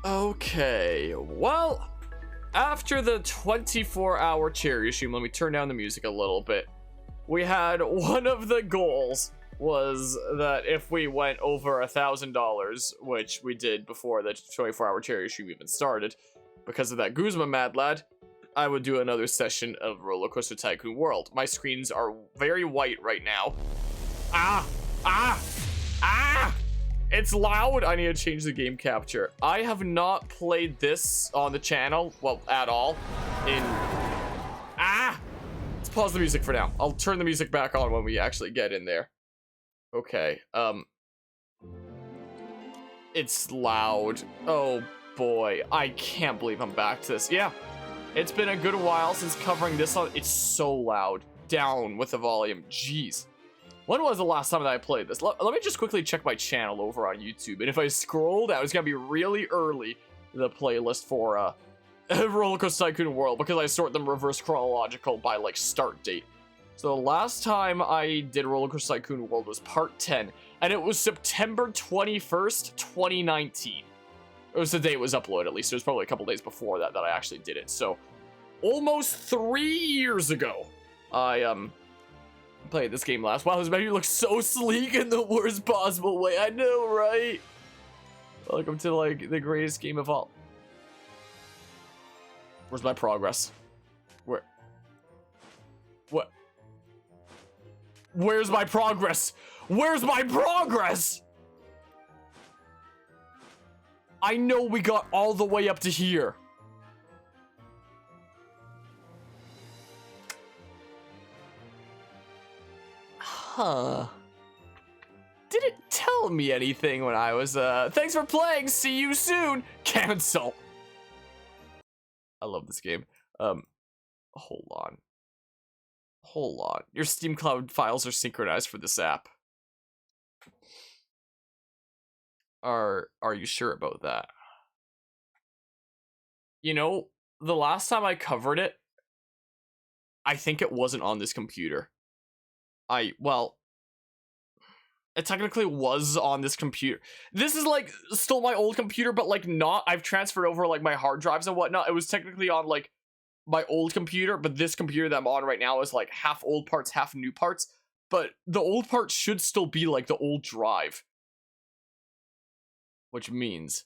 Okay, well, after the 24-hour cherry stream, let me turn down the music a little bit. We had one of the goals was that if we went over $1,000, which we did before the 24-hour cherry stream even started, because of that Guzma Mad Lad, I would do another session of RollerCoaster Tycoon World. My screens are very white right now. It's loud. I need to change the game capture. I have not played this on the channel, well, at all. Let's pause the music for now. I'll turn the music back on when we actually get in there. Okay, it's loud. Oh boy, I can't believe I'm back to this. Yeah, it's been a good while since covering this on. It's so loud. Down with the volume. Jeez. When was the last time that I played this? Let me just quickly check my channel over on YouTube. And if I scroll down, it's gonna be really early in the playlist for RollerCoaster Tycoon World, because I sort them reverse chronological by like start date. So the last time I did RollerCoaster Tycoon World was part 10, and it was September 21st, 2019. It was the day it was uploaded, at least. It was probably a couple days before that I actually did it. So almost 3 years ago, I played this game last. Wow, this menu looks so sleek in the worst possible way. I know, right? Welcome to like the greatest game of all. Where's my progress? Where? What? Where's my progress? Where's my progress? I know we got all the way up to here. Huh. Didn't tell me anything when I was, thanks for playing, see you soon, cancel. I love this game. Hold on. Hold on. Your Steam Cloud files are synchronized for this app. Are you sure about that? You know, the last time I covered it, I think it wasn't on this computer. Well, it technically was on this computer. This is like still my old computer, but like not. I've transferred over like my hard drives and whatnot. It was technically on like my old computer, but this computer that I'm on right now is like half old parts, half new parts. But the old parts should still be like the old drive. Which means,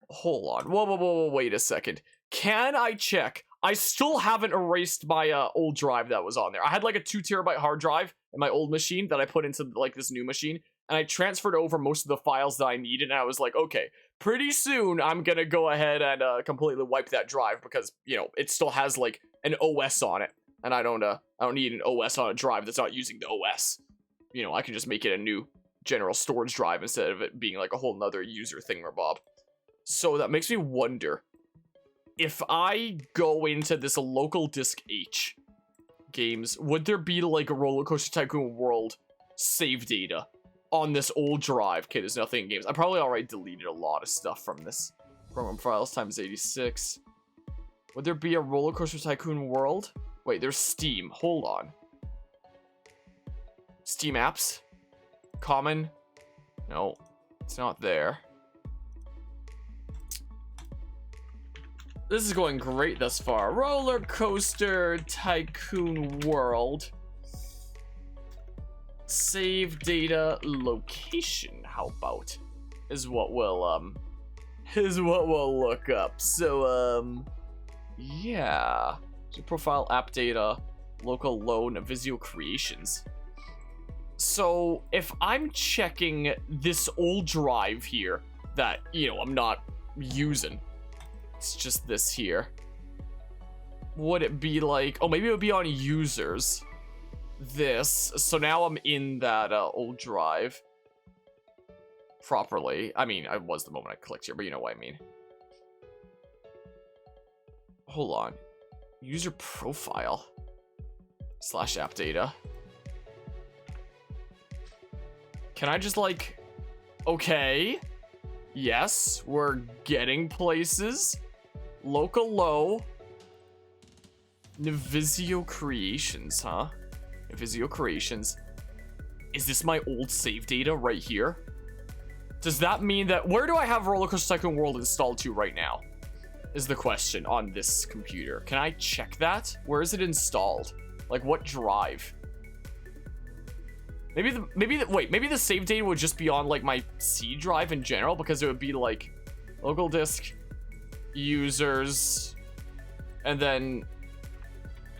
hold on. Whoa, wait a second. Can I check? I still haven't erased my old drive that was on there. I had like a 2 terabyte hard drive in my old machine that I put into like this new machine, and I transferred over most of the files that I needed, and I was like, okay, pretty soon I'm gonna go ahead and completely wipe that drive, because, you know, it still has like an OS on it, and I don't need an OS on a drive that's not using the OS. You know, I can just make it a new general storage drive instead of it being like a whole nother user thingamabob. So that makes me wonder, if I go into this local disk H games, would there be like a RollerCoaster Tycoon World save data on this old drive? Okay, there's nothing in games. I probably already deleted a lot of stuff from this. Program files times 86. Would there be a RollerCoaster Tycoon World? Wait, there's Steam. Hold on. Steam apps? Common? No, it's not there. This is going great thus far. RollerCoaster Tycoon World. Save data location, how about? Is what we'll look up. So yeah. So profile, app data, local low, Nvizzio Creations. So if I'm checking this old drive here that, you know, I'm not using, it's just this here, would it be like, oh, maybe it would be on users, this. So now I'm in that old drive properly. I mean, I was the moment I clicked here, but you know what I mean. Hold on. User profile / app data. Can I just like, okay, yes, we're getting places. Local low. Nvizzio Creations, huh? Nvizzio Creations. Is this my old save data right here? Does that mean that... Where do I have RollerCoaster Tycoon World installed to right now? Is the question on this computer. Can I check that? Where is it installed? Like, what drive? Maybe the save data would just be on, like, my C drive in general, because it would be, like, local disk, users, and then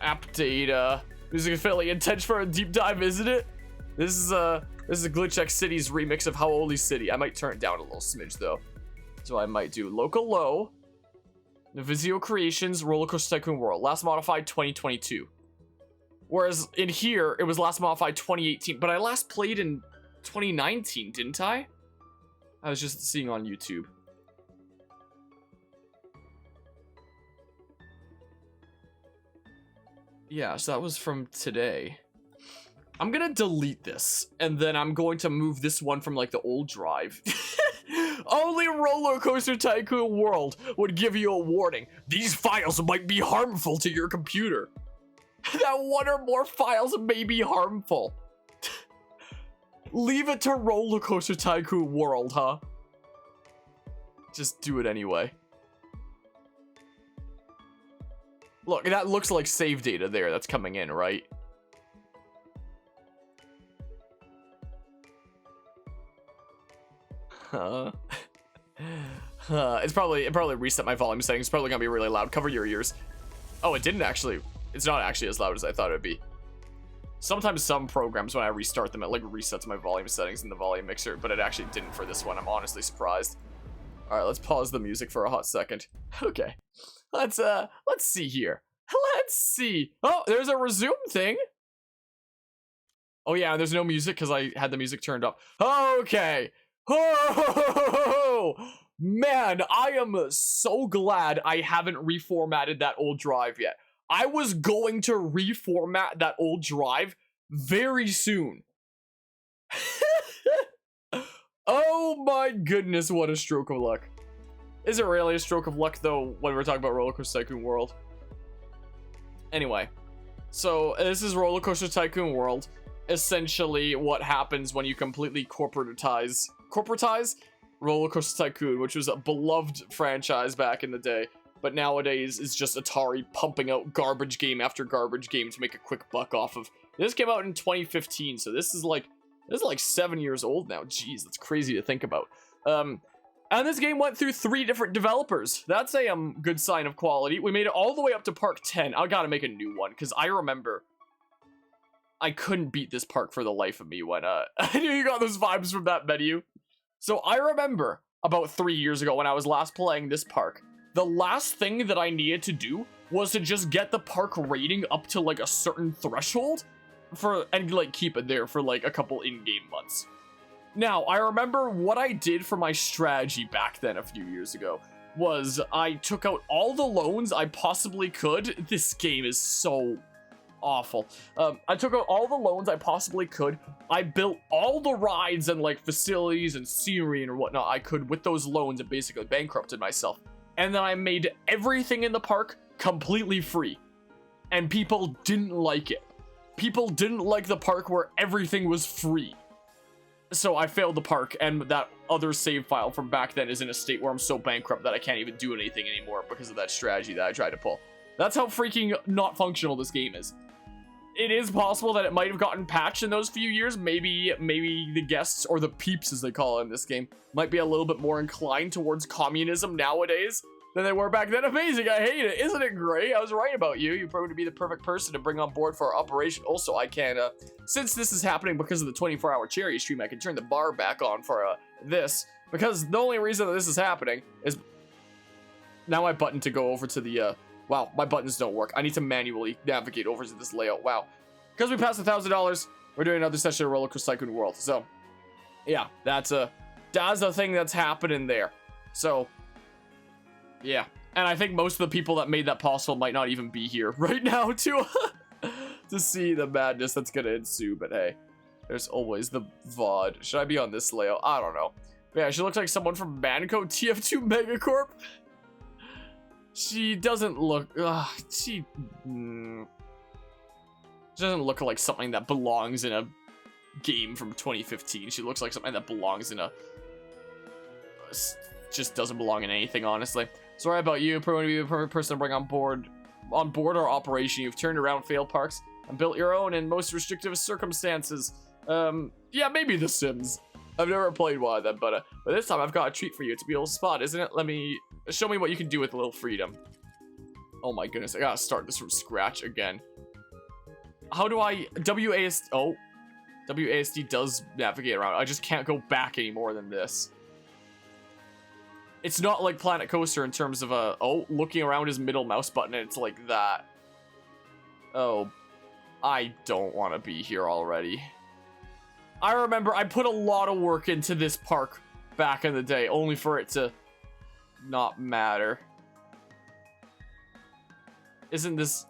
app data. Music affiliate intention for a deep dive, isn't it? This is Glitch X City's remix of How Old Is City. I might turn it down a little smidge, though. So I might do local low, Nvizzio Creations, RollerCoaster Tycoon World, last modified 2022. Whereas in here, it was last modified 2018, but I last played in 2019, didn't I? I was just seeing on YouTube. Yeah, so that was from today. I'm gonna delete this, and then I'm going to move this one from, like, the old drive. Only RollerCoaster Tycoon World would give you a warning. These files might be harmful to your computer. That one or more files may be harmful. Leave it to RollerCoaster Tycoon World, huh? Just do it anyway. Look, that looks like save data there that's coming in, right? It probably reset my volume settings. It's probably gonna be really loud. Cover your ears. Oh, it didn't actually. It's not actually as loud as I thought it would be. Sometimes some programs, when I restart them, it like resets my volume settings in the volume mixer, but it actually didn't for this one. I'm honestly surprised. All right, let's pause the music for a hot second. Okay, let's see here. Let's see. Oh, there's a resume thing. Oh yeah, there's no music because I had the music turned up. Okay. Oh man, I am so glad I haven't reformatted that old drive yet. I was going to reformat that old drive very soon. Oh my goodness, what a stroke of luck. Is it really a stroke of luck, though, when we're talking about RollerCoaster Tycoon World? Anyway, so this is RollerCoaster Tycoon World. Essentially, what happens when you completely corporatize RollerCoaster Tycoon, which was a beloved franchise back in the day. But nowadays, it's just Atari pumping out garbage game after garbage game to make a quick buck off of. This came out in 2015, so this is like 7 years old now. Jeez, that's crazy to think about. And this game went through 3 different developers. That's a good sign of quality. We made it all the way up to Park 10. I gotta make a new one, because I remember I couldn't beat this park for the life of me when I knew you got those vibes from that menu. So I remember about 3 years ago when I was last playing this park. The last thing that I needed to do was to just get the park rating up to like a certain threshold and like keep it there for like a couple in-game months. Now, I remember what I did for my strategy back then a few years ago was I took out all the loans I possibly could. This game is so awful. I took out all the loans I possibly could. I built all the rides and like facilities and scenery and whatnot I could with those loans and basically bankrupted myself. And then I made everything in the park completely free. And people didn't like it. People didn't like the park where everything was free. So I failed the park, and that other save file from back then is in a state where I'm so bankrupt that I can't even do anything anymore because of that strategy that I tried to pull. That's how freaking not functional this game is. It is possible that it might have gotten patched in those few years. Maybe the guests, or the peeps as they call it in this game, might be a little bit more inclined towards communism nowadays than they were back then. Amazing, I hate it. Isn't it great? I was right about you. You're probably to be the perfect person to bring on board for our operation. Also, I can, since this is happening because of the 24-hour charity stream, I can turn the bar back on for this. Because the only reason that this is happening is now my button to go over to the, wow, my buttons don't work. I need to manually navigate over to this layout. Wow. Because we passed $1,000, we're doing another session of RollerCoaster Tycoon World. So, yeah, that's a thing that's happening there. So, yeah. And I think most of the people that made that possible might not even be here right now to see the madness that's going to ensue. But hey, there's always the VOD. Should I be on this layout? I don't know. But yeah, she looks like someone from Manco TF2 Megacorp. She doesn't look... she doesn't look like something that belongs in a game from 2015. She looks like something that belongs in a just doesn't belong in anything, honestly. Sorry about you. Probably be the perfect person to bring on board our operation. You've turned around failed parks and built your own in most restrictive circumstances. Yeah, maybe The Sims. I've never played one of them, but this time I've got a treat for you. It's a beautiful spot, isn't it? Show me what you can do with a little freedom. Oh my goodness, I gotta start this from scratch again. How do I, WASD does navigate around. I just can't go back any more than this. It's not like Planet Coaster in terms of looking around his middle mouse button and it's like that. Oh, I don't want to be here already. I remember I put a lot of work into this park back in the day, only for it to not matter. Isn't this...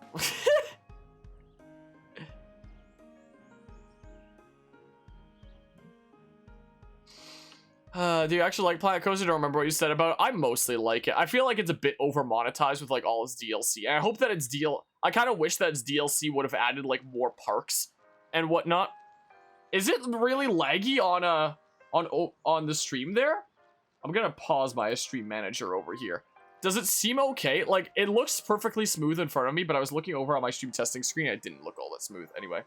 do you actually like Planet Coaster? I don't remember what you said about it. I mostly like it. I feel like it's a bit over monetized with like all its DLC. And I hope that I kind of wish that its DLC would have added like more parks and whatnot. Is it really laggy on the stream there? I'm gonna pause my stream manager over here. Does it seem okay? Like, it looks perfectly smooth in front of me, but I was looking over on my stream testing screen and it didn't look all that smooth anyway.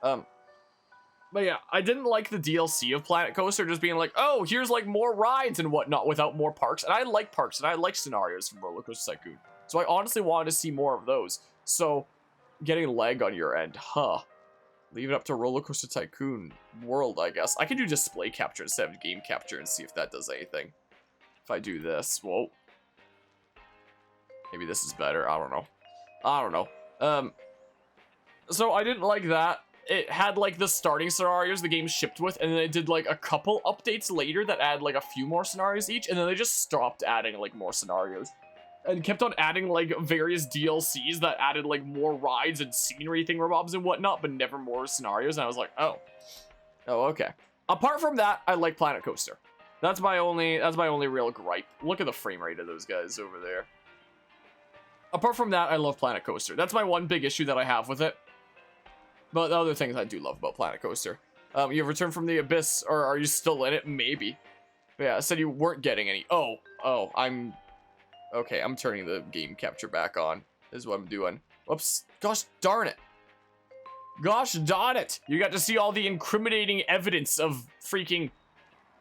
But yeah, I didn't like the DLC of Planet Coaster just being like, oh, here's like more rides and whatnot without more parks. And I like parks and I like scenarios from RollerCoaster Tycoon. So I honestly wanted to see more of those. So, getting lag on your end, huh? Leave it up to RollerCoaster Tycoon World, I guess. I can do display capture instead of game capture and see if that does anything. If I do this, whoa. Maybe this is better, I don't know. So I didn't like that. It had like the starting scenarios the game shipped with, and then it did like a couple updates later that add like a few more scenarios each, and then they just stopped adding like more scenarios. And kept on adding like various DLCs that added like more rides and scenery thingamabobs and whatnot, but never more scenarios. And I was like, oh, okay. Apart from that, I like Planet Coaster. That's my only real gripe. Look at the frame rate of those guys over there. Apart from that, I love Planet Coaster. That's my one big issue that I have with it. But the other things I do love about Planet Coaster. You have returned from the abyss, or are you still in it? Maybe. But yeah, I said you weren't getting any. Oh, okay, I'm turning the game capture back on, is what I'm doing. Whoops. Gosh darn it. Gosh darn it. You got to see all the incriminating evidence of freaking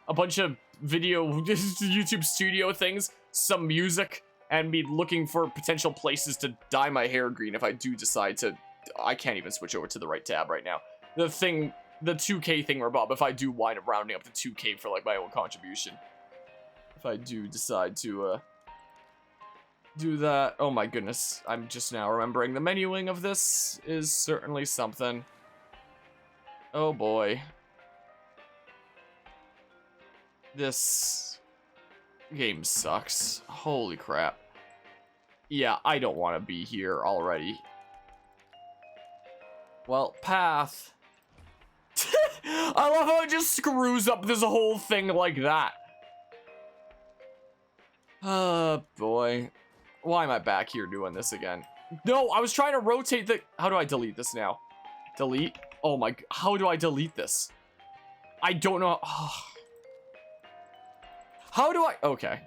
a bunch of video YouTube studio things, some music, and me looking for potential places to dye my hair green if I do decide to. I can't even switch over to the right tab right now. The 2K thing, Bob, if I do wind up rounding up to 2K for like my own contribution. If I do decide to, do that. Oh my goodness, I'm just now remembering the menuing of this is certainly something. Oh boy. This game sucks. Holy crap. Yeah, I don't want to be here already. Well, path. I love how it just screws up this whole thing like that. Boy. Why am I back here doing this again? No, I was trying to rotate the... How do I delete this now? Delete? Oh my... How do I delete this? I don't know... How do I... Okay.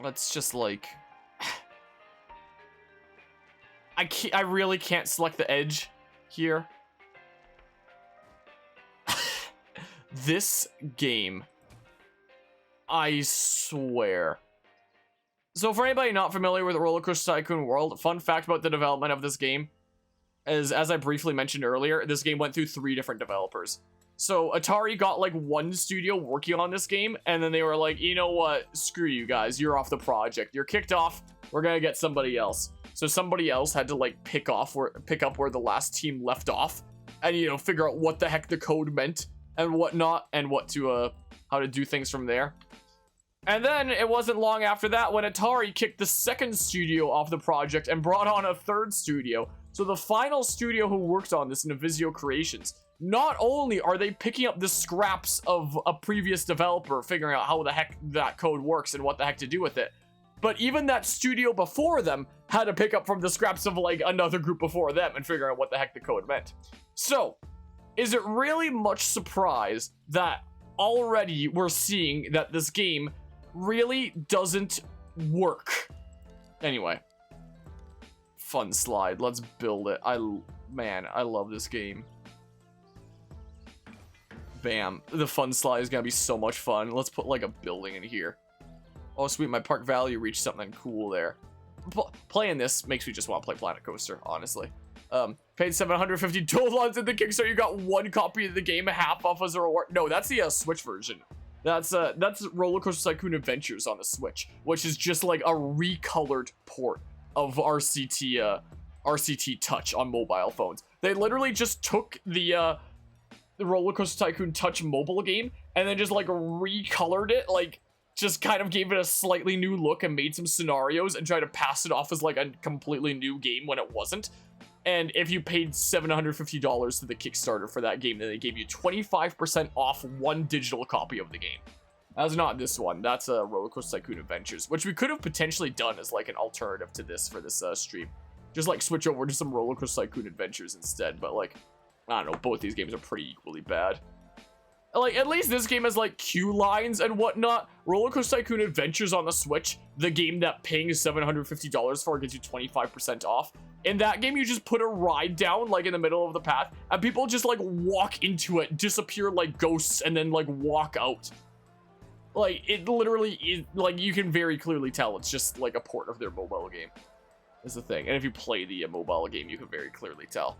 Let's just like... I really can't select the edge here. This game, I swear. So for anybody not familiar with RollerCoaster Tycoon World, fun fact about the development of this game is, as I briefly mentioned earlier, this game went through 3 different developers. So Atari got like one studio working on this game, and then they were like, you know what, screw you guys, you're off the project. You're kicked off, we're gonna get somebody else. So somebody else had to like pick up where the last team left off, and you know, figure out what the heck the code meant and whatnot, and how to do things from there. And then it wasn't long after that when Atari kicked the second studio off the project and brought on a third studio. So the final studio who worked on this, Nvizzio Creations, not only are they picking up the scraps of a previous developer, figuring out how the heck that code works and what the heck to do with it, but even that studio before them had to pick up from the scraps of like another group before them and figure out what the heck the code meant. So is it really much surprise that already we're seeing that this game really doesn't work? Anyway, fun slide. Let's build it. Man, I love this game. Bam. The fun slide is gonna be so much fun. Let's put like a building in here. Oh, sweet. My park value reached something cool there. Playing this makes me just want to play Planet Coaster, honestly. Paid $750 in the Kickstarter. You got one copy of the game, half off as a reward. No, that's the Switch version. That's RollerCoaster Tycoon Adventures on the Switch, which is just like a recolored port of RCT Touch on mobile phones. They literally just took the RollerCoaster Tycoon Touch mobile game and then just like recolored it, like just kind of gave it a slightly new look and made some scenarios and tried to pass it off as like a completely new game when it wasn't. And if you paid $750 to the Kickstarter for that game, then they gave you 25% off one digital copy of the game. That's not this one. That's a RollerCoaster Tycoon Adventures, which we could have potentially done as like an alternative to this for this stream. Just like switch over to some RollerCoaster Tycoon Adventures instead, but like, I don't know, both these games are pretty equally bad. Like, at least this game has like queue lines and whatnot. RollerCoaster Tycoon Adventures on the Switch, the game that paying $750 for gets you 25% off. In that game, you just put a ride down like in the middle of the path and people just like walk into it, disappear like ghosts, and then like walk out. Like, it literally is, like, you can very clearly tell it's just like a port of their mobile game is the thing. And if you play the mobile game, you can very clearly tell.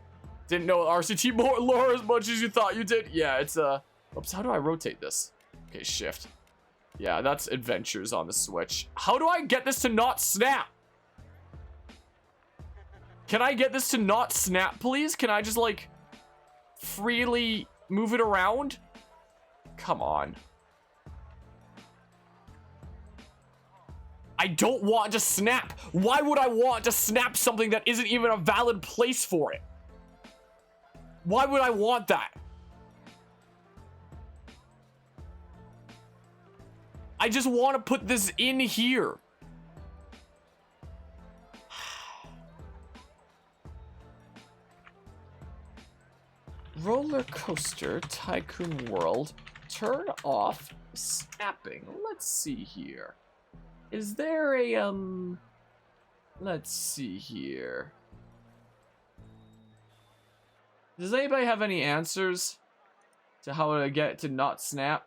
Didn't know RCT lore as much as you thought you did. Yeah, it's oops, how do I rotate this? Okay, shift. Yeah, that's Adventures on the Switch. How do I get this to not snap? Can I get this to not snap, please? Can I just like freely move it around? Come on. I don't want to snap. Why would I want to snap something that isn't even a valid place for it? Why would I want that? I just want to put this in here. RollerCoaster Tycoon World. Turn off snapping. Let's see here. Is there a, let's see here. Does anybody have any answers to how to get it to not snap?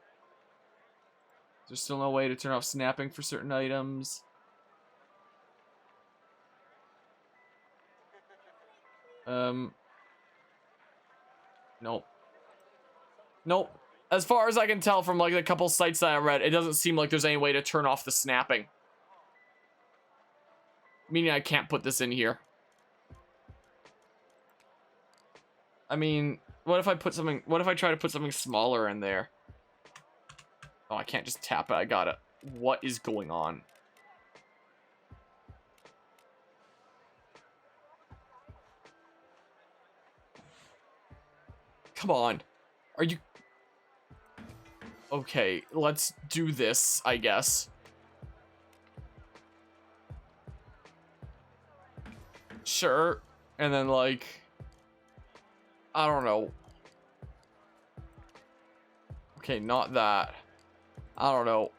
There's still no way to turn off snapping for certain items. Nope. Nope. As far as I can tell from like the couple sites that I read, it doesn't seem like there's any way to turn off the snapping. Meaning I can't put this in here. I mean, what if I put something, what if I try to put something smaller in there? Oh, I can't just tap it. I got it. What is going on? Come on. Are you... Okay, let's do this, I guess. Sure. And then, like... I don't know. Okay, not that. I don't know.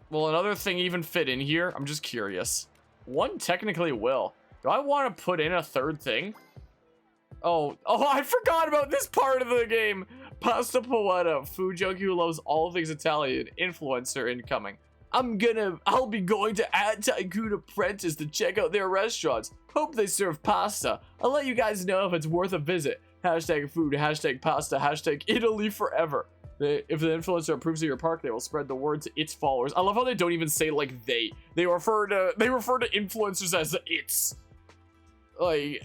Will another thing even fit in here? I'm just curious. One technically will. Do I want to put in a third thing? Oh, I forgot about this part of the game. Pasta Poeta, food junkie who loves all things Italian, influencer incoming. I'll be going to Tycoon Apprentice to check out their restaurants. Hope they serve pasta. I'll let you guys know if it's worth a visit. Hashtag food, hashtag pasta, hashtag Italy forever. If the influencer approves of your park, they will spread the word to its followers. I love how they don't even say like they. They refer to influencers as its. Like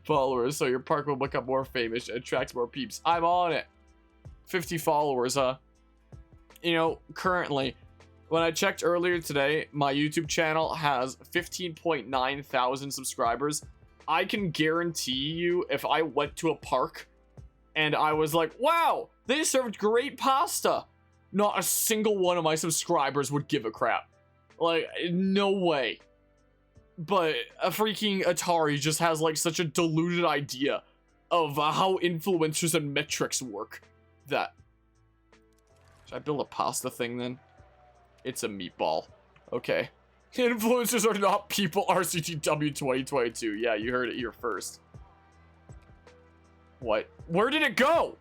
followers, so your park will become more famous and attracts more peeps. I'm on it. 50 followers, huh? You know, currently, when I checked earlier today, my YouTube channel has 15.9 thousand subscribers. I can guarantee you, if I went to a park and I was like, wow, they served great pasta, not a single one of my subscribers would give a crap. Like, no way. But a freaking Atari just has like such a diluted idea of how influencers and metrics work. That. Should I build a pasta thing then? It's a meatball. Okay. Influencers are not people, RCTW 2022. Yeah, you heard it here first. What? Where did it go?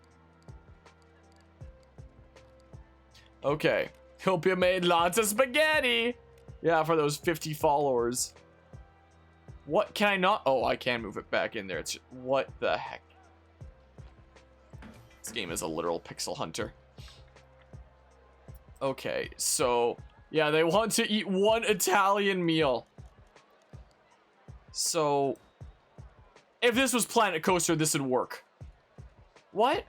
Okay. Hope you made lots of spaghetti. Yeah, for those 50 followers. What can I not? Oh, I can move it back in there. It's what the heck? This game is a literal pixel hunter. Okay, so yeah, they want to eat one Italian meal. So if this was Planet Coaster, this would work. What?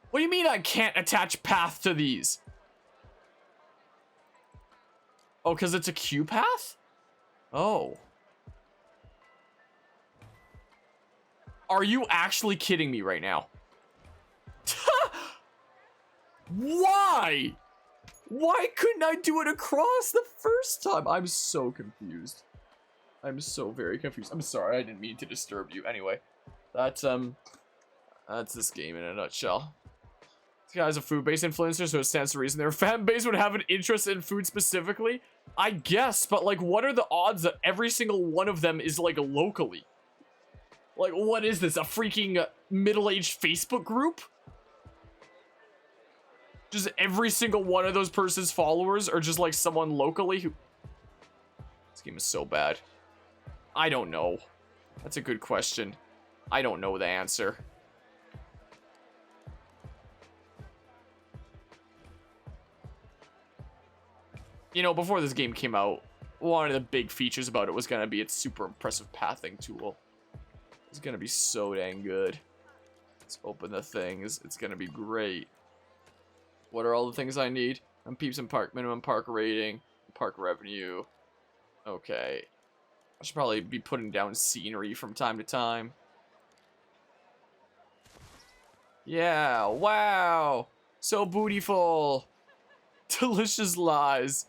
What do you mean I can't attach path to these? Oh, because it's a queue path? Oh. Are you actually kidding me right now? Why? Why couldn't I do it across the first time? I'm so confused. I'm so very confused. I'm sorry, I didn't mean to disturb you. Anyway, that's this game in a nutshell. This guy's a food-based influencer, so it stands to reason their fan base would have an interest in food specifically. I guess, but like, what are the odds that every single one of them is like locally? Like, what is this? A freaking middle-aged Facebook group? Just every single one of those person's followers are just like someone locally who... This game is so bad. I don't know. That's a good question. I don't know the answer. You know, before this game came out, one of the big features about it was going to be its super impressive pathing tool. It's going to be so dang good. Let's open the things. It's going to be great. What are all the things I need? Peeps and park, minimum park rating, park revenue. Okay. I should probably be putting down scenery from time to time. Yeah, wow. So beautiful. Delicious lies.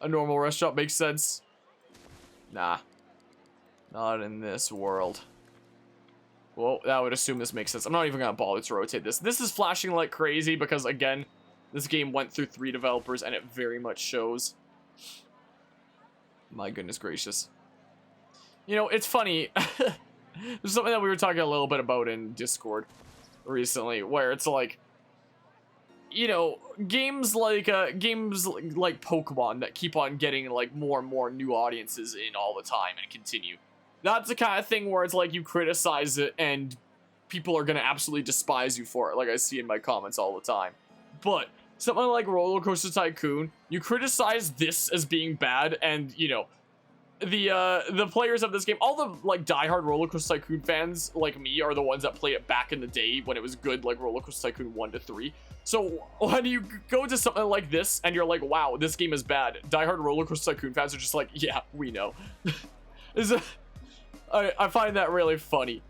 A normal restaurant makes sense. Nah. Not in this world. Well, that would assume this makes sense. I'm not even gonna bother to rotate this. This is flashing like crazy because, again, this game went through 3 developers and it very much shows. My goodness gracious. You know, it's funny. There's something that we were talking a little bit about in Discord recently, where it's like, you know, games like Pokemon that keep on getting like more and more new audiences in all the time and continue. That's the kind of thing where it's like you criticize it and people are gonna absolutely despise you for it, like I see in my comments all the time. But something like RollerCoaster Tycoon, you criticize this as being bad, and you know, the players of this game, all the like diehard RollerCoaster Tycoon fans like me are the ones that played it back in the day when it was good, like RollerCoaster Tycoon 1 to 3. So when you go to something like this and you're like, wow, this game is bad, diehard RollerCoaster Tycoon fans are just like, yeah, we know. I find that really funny,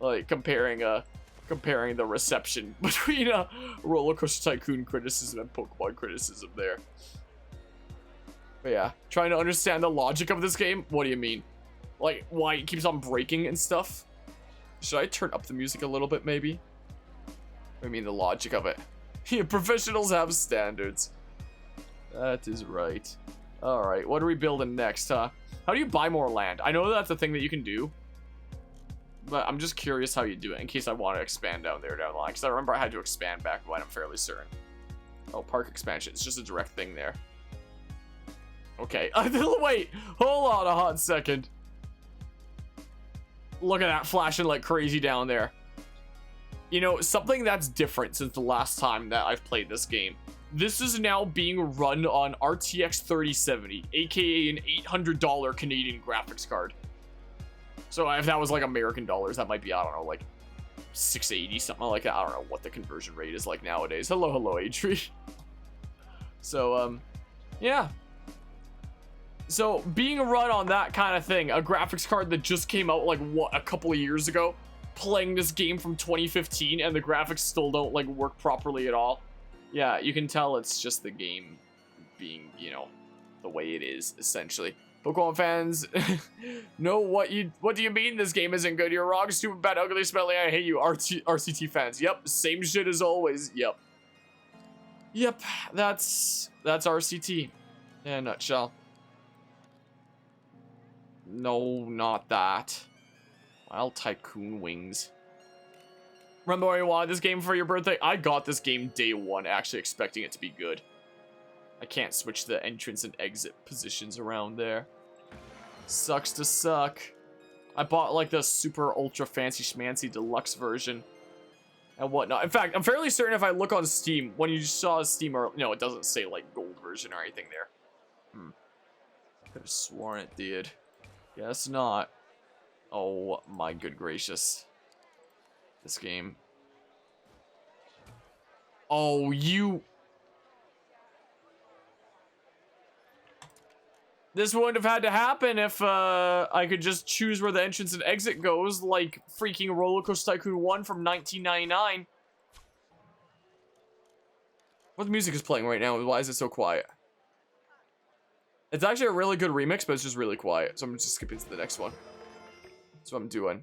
like comparing the reception between RollerCoaster Tycoon criticism and Pokemon criticism there. But yeah, trying to understand the logic of this game. What do you mean? Like, why it keeps on breaking and stuff? Should I turn up the music a little bit, maybe? I mean, the logic of it. Yeah, professionals have standards. That is right. Alright, what are we building next, huh? How do you buy more land? I know that's a thing that you can do, but I'm just curious how you do it in case I want to expand down there down the line. Because I remember I had to expand back when, I'm fairly certain. Oh, park expansion. It's just a direct thing there. Okay. Wait. Hold on a hot second. Look at that flashing like crazy down there. You know, something that's different since the last time that I've played this game. This is now being run on RTX 3070, aka an $800 Canadian graphics card. So if that was like American dollars, that might be, I don't know, like 680, something like that. I don't know what the conversion rate is like nowadays. Hello, Adri. So, yeah. So being run on that kind of thing, a graphics card that just came out like, what, a couple of years ago, playing this game from 2015, and the graphics still don't like work properly at all. Yeah, you can tell it's just the game being, you know, the way it is, essentially. Pokemon fans know what do you mean this game isn't good? You're wrong, stupid, bad, ugly, smelly, I hate you. RCT fans. Yep, same shit as always. Yep. Yep, that's RCT in a nutshell. No, not that. Wild Tycoon Wings. Remember when you wanted this game for your birthday? I got this game day one, actually expecting it to be good. I can't switch the entrance and exit positions around there. Sucks to suck. I bought like the super ultra fancy schmancy deluxe version and whatnot. In fact, I'm fairly certain if I look on Steam, when you saw Steam, or no, it doesn't say like gold version or anything there. Could have sworn it did. Guess not. Oh my good gracious. This game. Oh, you. This wouldn't have had to happen if I could just choose where the entrance and exit goes, like freaking RollerCoaster Tycoon 1 from 1999. What music is playing right now? Why is it so quiet? It's actually a really good remix, but it's just really quiet. So I'm just skipping to the next one. That's what I'm doing.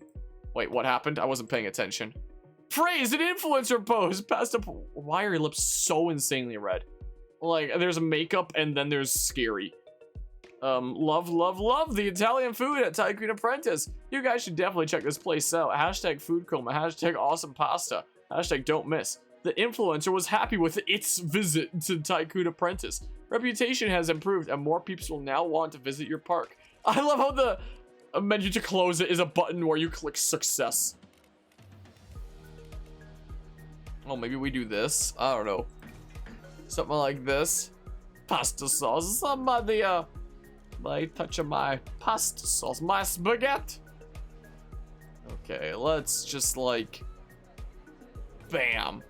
Wait, what happened? I wasn't paying attention. Praise an influencer post! Past up. Why are your lips so insanely red? Like, there's makeup and then there's scary. Love the Italian food at Tycoon Apprentice. You guys should definitely check this place out. Hashtag food coma, hashtag awesome pasta, hashtag don't miss. The influencer was happy with its visit to Tycoon Apprentice. Reputation has improved and more people will now want to visit your park. I love how the menu to close it is a button where you click success. Oh, maybe we do this. I don't know. Something like this. Pasta sauce. Somebody, might touch of my pasta sauce. My spaghetti. Okay, let's just like... Bam.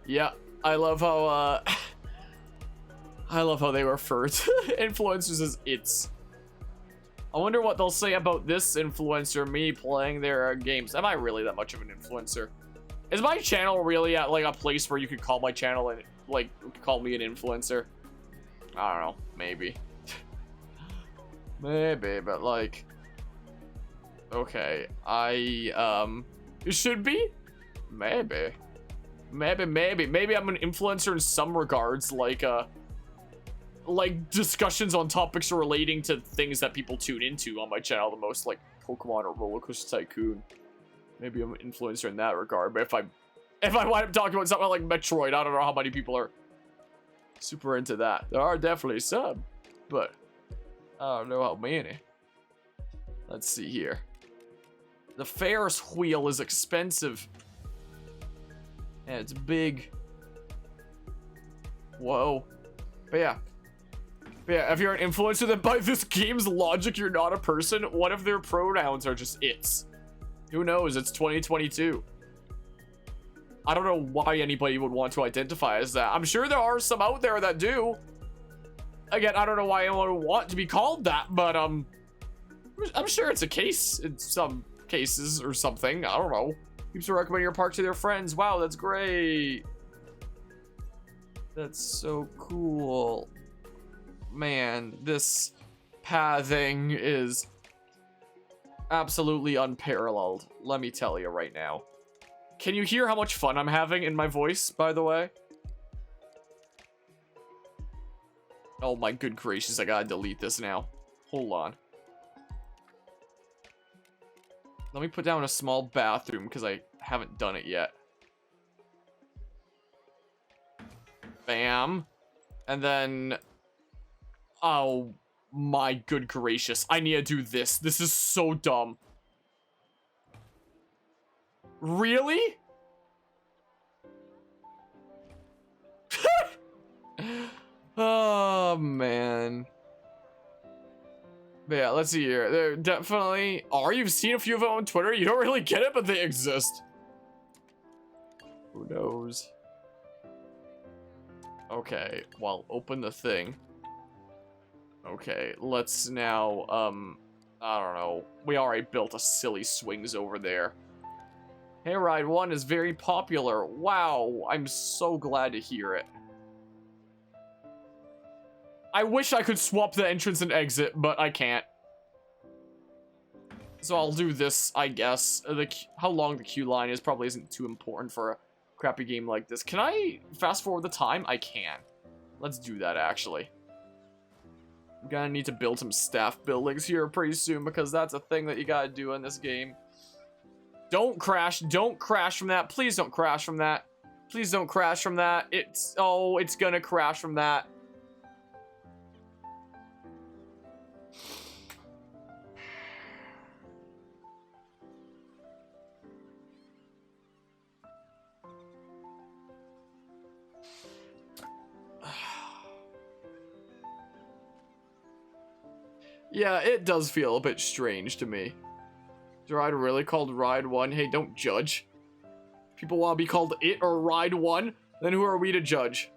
Yeah, I love how, I love how they refer to influencers as its. I wonder what they'll say about this influencer, me playing their games. Am I really that much of an influencer? Is my channel really at like a place where you could call my channel and like call me an influencer? I don't know, maybe. Maybe, but like, okay, it should be? Maybe I'm an influencer in some regards, like discussions on topics relating to things that people tune into on my channel the most, like Pokemon or RollerCoaster Tycoon. Maybe I'm an influencer in that regard, but if I wind up talking about something like Metroid, I don't know how many people are super into that. There are definitely some, but I don't know how many. Let's see here. The Ferris wheel is expensive. And it's big. Whoa. But yeah, if you're an influencer that by this game's logic you're not a person, what if their pronouns are just its? Who knows? It's 2022. I don't know why anybody would want to identify as that. I'm sure there are some out there that do. Again, I don't know why anyone would want to be called that, but I'm sure it's a case in some cases or something. I don't know. Keeps recommending your park to their friends. Wow, that's great. That's so cool. Man, this pathing is absolutely unparalleled. Let me tell you right now. Can you hear how much fun I'm having in my voice, by the way? Oh my good gracious, I gotta delete this now. Hold on. Let me put down a small bathroom because I haven't done it yet. Bam. And then... Oh my good gracious. I need to do this. This is so dumb. Really? Oh, man. But yeah, let's see here. They're definitely... Oh, you've seen a few of them on Twitter. You don't really get it, but they exist. Who knows? Okay, well, open the thing. Okay, let's now, I don't know. We already built a silly swings over there. Hayride 1 is very popular. Wow, I'm so glad to hear it. I wish I could swap the entrance and exit, but I can't. So I'll do this, I guess. How long the queue line is probably isn't too important for a crappy game like this. Can I fast forward the time? I can. Let's do that, actually. I'm gonna need to build some staff buildings here pretty soon because that's a thing that you gotta do in this game. Don't crash. Don't crash from that. Please don't crash from that. Please don't crash from that. It's gonna crash from that. Yeah, it does feel a bit strange to me. Is Ride really called Ride 1? Hey, don't judge. If people want to be called It or Ride 1, then who are we to judge?